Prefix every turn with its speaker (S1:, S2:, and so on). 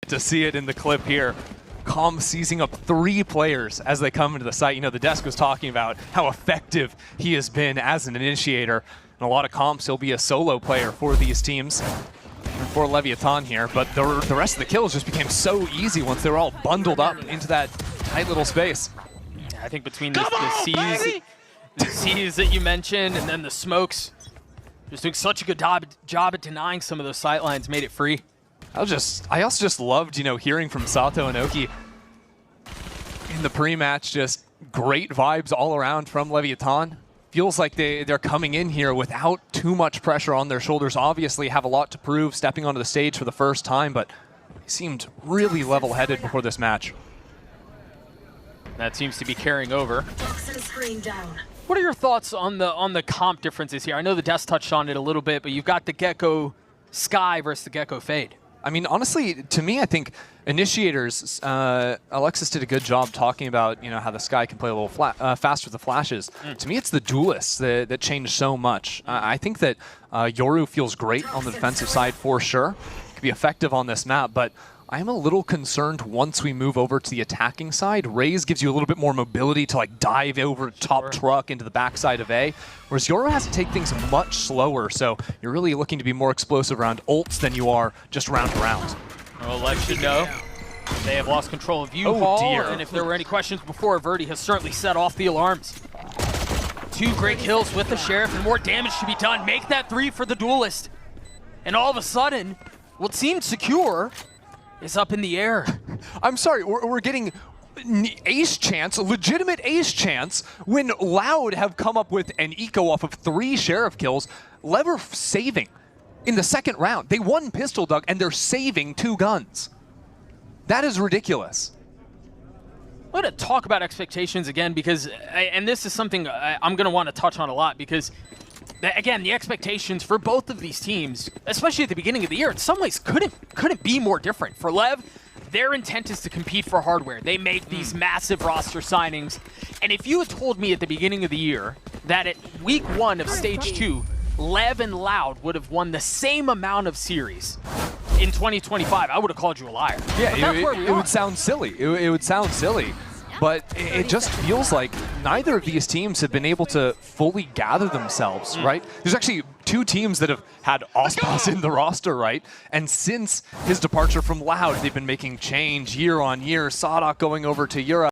S1: to see it in the clip here. Calm seizing up 3 players as they come into the site. You know, the desk was talking about how effective he has been as an initiator. And a lot of comps, he'll be a solo player for these teams, for Levithan here. But the rest of the kills just became so easy once they were all bundled up into that tight little space.
S2: Yeah, I think between the C's that you mentioned and then the smokes, just doing such a good job at denying some of those sightlines, made it free.
S1: I also just loved, you know, hearing from Sato and Oki in the pre-match. Just great vibes all around from Levithan. Feels like they're coming in here without too much pressure on their shoulders. Obviously have a lot to prove, stepping onto the stage for the first time, but they seemed really level-headed before this match.
S2: That seems to be carrying over. What are your thoughts on the comp differences here? I know the desk touched on it a little bit, but you've got the Gecko Sky versus the Gecko Fade.
S1: I mean, honestly, to me, I think initiators, Alexis did a good job talking about, you know, how the Sky can play a little fast with the flashes. To me, it's the duelists that changed so much. I think that Yoru feels great on the defensive side for sure. Could be effective on this map, but I'm a little concerned once we move over to the attacking side. Raze gives you a little bit more mobility to like dive over top truck into the backside of A, whereas Yoru has to take things much slower, so you're really looking to be more explosive around ults than you are just round to round.
S2: Well, Lev should know they have lost control of U-Haul,
S1: dear.
S2: And if there were any questions before, Verdi has certainly set off the alarms. 2 great kills with the Sheriff, and more damage to be done. Make that 3 for the Duelist. And all of a sudden, what seemed secure is up in the air.
S1: I'm sorry, we're getting ace chance, legitimate ace chance, when Loud have come up with an eco off of 3 Sheriff kills. Lever saving in the second round. They won Pistol Duck and they're saving 2 guns. That is ridiculous.
S2: I want to talk about expectations again because, and this is something I'm going to want to touch on a lot because, again, the expectations for both of these teams, especially at the beginning of the year, in some ways couldn't be more different. For Lev, their intent is to compete for hardware. They make these massive roster signings. And if you had told me at the beginning of the year that at week 1 of stage 2, Lev and Loud would have won the same amount of series in 2025, I would have called you a liar.
S1: Yeah, it would sound silly. It would sound silly. But it just feels like neither of these teams have been able to fully gather themselves, right? There's actually 2 teams that have had Ospas in the roster, right? And since his departure from Loud, they've been making change year on year. Sadak going over to Europe.